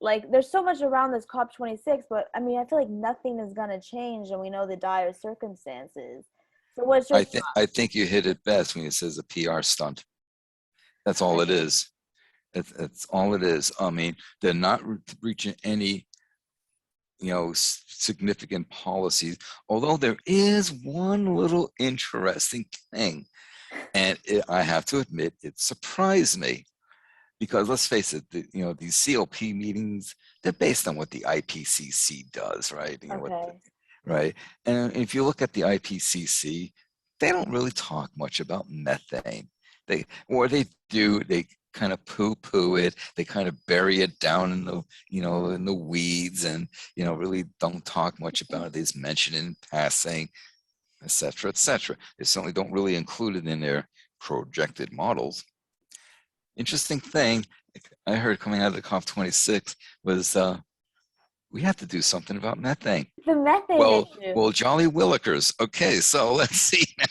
like there's so much around this COP26, but I mean, I feel like nothing is gonna change, and we know the dire circumstances. So what's your I think you hit it best when it says a PR stunt. That's all it is. That's all it is. I mean, they're not reaching any, significant policies. Although there is one little interesting thing, and I have to admit, it surprised me. Because let's face it, these COP meetings, they're based on what the IPCC does, right? Right. And if you look at the IPCC, they don't really talk much about methane. They do, they kind of poo-poo it. They kind of bury it down in the weeds, and really don't talk much about it. They just mention it in passing, et cetera, et cetera. They certainly don't really include it in their projected models. Interesting thing I heard coming out of the COP26 was we have to do something about methane. The methane issue. Well, jolly willikers. Okay, so let's see now.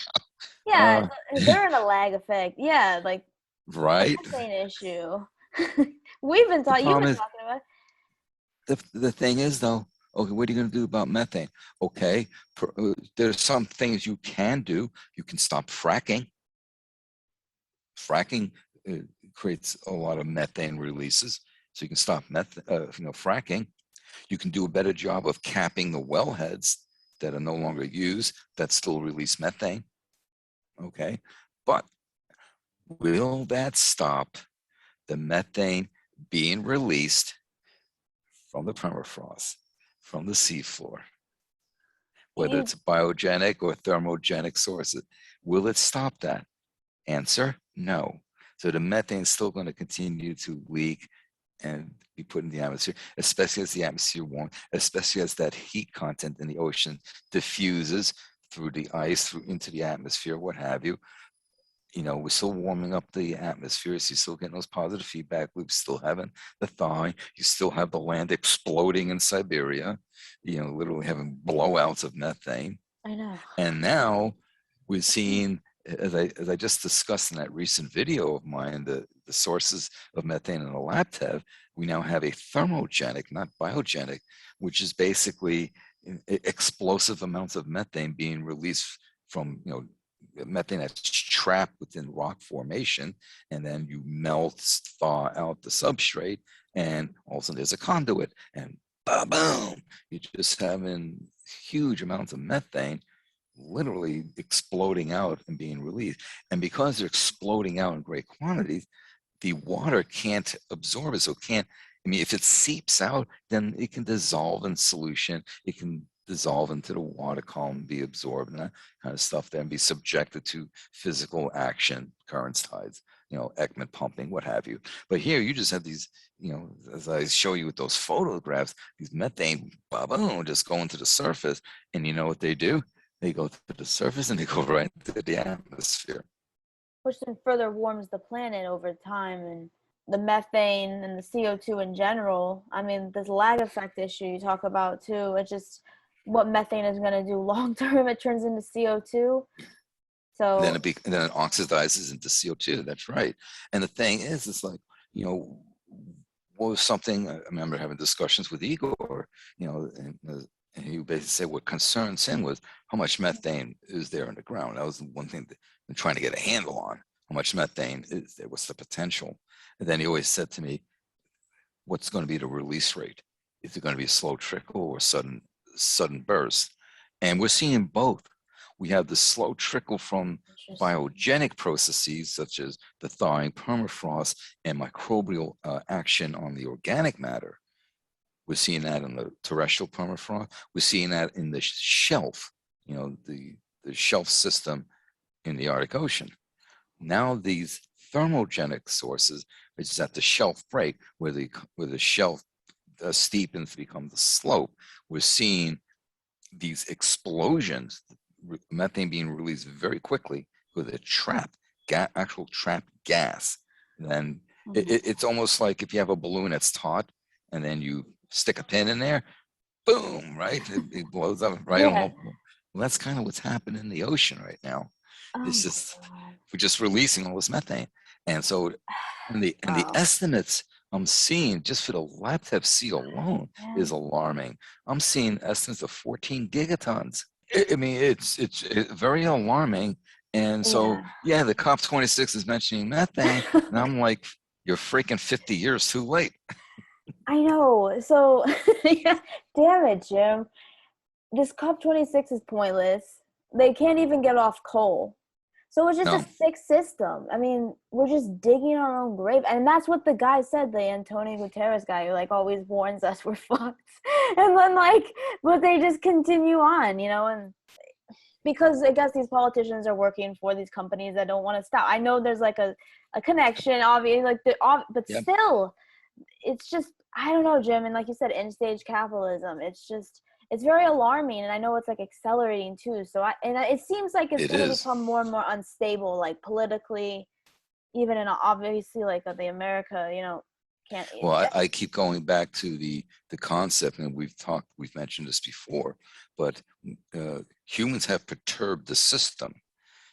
Yeah, they're in a lag effect. Yeah, like right. The methane issue. You've been talking about it. The thing is, though, okay, what are you going to do about methane? Okay, there's some things you can do. You can stop fracking. Fracking creates a lot of methane releases, so you can stop fracking. You can do a better job of capping the wellheads that are no longer used that still release methane. Okay, but will that stop the methane being released from the permafrost, from the seafloor, whether it's biogenic or thermogenic sources? Will it stop that? Answer, no. So the methane is still going to continue to leak and be put in the atmosphere, especially as the atmosphere warms, especially as that heat content in the ocean diffuses through the ice, into the atmosphere, what have you. We're still warming up the atmosphere, so you're still getting those positive feedback loops, still having the thawing, you still have the land exploding in Siberia, literally having blowouts of methane. I know. And now we're seeing, as I just discussed in that recent video of mine, the sources of methane in the lab tab, we now have a thermogenic, not biogenic, which is basically explosive amounts of methane being released from, methane that's trapped within rock formation, and then you melt, thaw out the substrate, and all of a sudden there's a conduit, and boom, you're just having huge amounts of methane literally exploding out and being released. And because they're exploding out in great quantities, the water can't absorb it. So if it seeps out, then it can dissolve in solution. It can dissolve into the water column, be absorbed, and that kind of stuff, then be subjected to physical action, currents, tides, Ekman pumping, what have you. But here you just have these, as I show you with those photographs, these methane, boom, just go into the surface. And you know what they do? They go to the surface and they go right into the atmosphere. Which then further warms the planet over time, and the methane and the CO2 in general. I mean, this lag effect issue you talk about too, it's just what methane is going to do long term. It turns into CO2. So and then it oxidizes into CO2. That's right. And the thing is, it's like, what was something, I remember having discussions with Igor, and he basically said what concerns him was how much methane is there in the ground. That was one thing that I'm trying to get a handle on. How much methane is there? What's the potential? And then he always said to me, what's going to be the release rate? Is it going to be a slow trickle or sudden burst? And we're seeing both. We have the slow trickle from biogenic processes such as the thawing permafrost and microbial action on the organic matter. We're seeing that in the terrestrial permafrost. We're seeing that in the shelf, the shelf system in the Arctic Ocean. Now these thermogenic sources, which is at the shelf break, where the shelf steepens to become the slope, we're seeing these explosions, methane being released very quickly with a actual trapped gas. And then it's almost like if you have a balloon that's taut, and then you stick a pin in there, boom, right? It blows up right on. Well, that's kind of what's happening in the ocean right now. It's just, we're just releasing all this methane. And so, and the estimates I'm seeing just for the lab tap seed alone Yeah. is alarming. I'm seeing estimates of 14 gigatons. I mean, it's very alarming. And so, Yeah. yeah, the COP26 is mentioning methane, and I'm like, you're freaking 50 years too late. I know. So, yeah, damn it, Jim. This COP26 is pointless. They can't even get off coal. So it's just a No, sick system. I mean, we're just digging our own grave. And that's what the guy said, the Antonio Guterres guy who like always warns us we're fucked. And then like, but they just continue on, you know, and because I guess these politicians are working for these companies that don't want to stop. I know there's like a connection, obviously, like but yep, still, it's just I don't know, Jim. And like you said, end stage capitalism. It's just it's very alarming, and I know it's like accelerating too. So it seems like it's it going to is. become more and more unstable, like politically, even in obviously like the America, you know, can't. Well, Yeah, I keep going back to the concept, and we've mentioned this before, but humans have perturbed the system.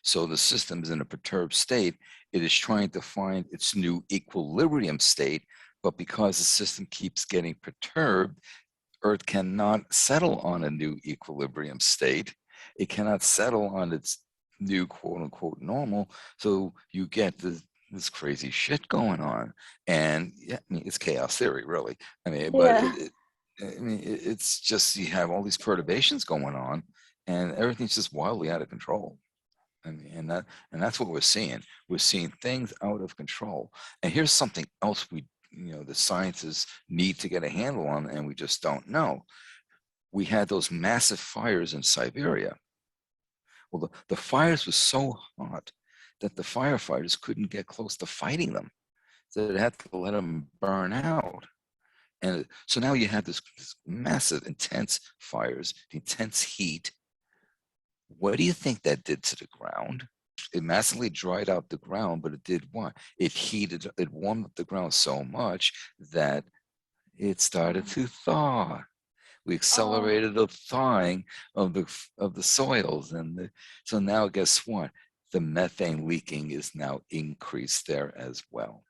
So the system is in a perturbed state. It is trying to find its new equilibrium state, but because the system keeps getting perturbed, Earth cannot settle on a new equilibrium state. It cannot settle on its new quote unquote normal. So you get this crazy shit going on. And yeah, I mean, it's chaos theory, really. I mean, but yeah, it's just you have all these perturbations going on, and everything's just wildly out of control. I mean, and that's what we're seeing. We're seeing things out of control. And here's something else the scientists need to get a handle on, and we just don't know. We had those massive fires in Siberia. Well, the fires were so hot that the firefighters couldn't get close to fighting them. So they had to let them burn out. And so now you have this massive, intense fires, intense heat. What do you think that did to the ground? It massively dried out the ground, but it did what? It warmed up the ground so much that it started yeah. to thaw. We Oh, accelerated the thawing of the soils, and so now guess what? The methane leaking is now increased there as well.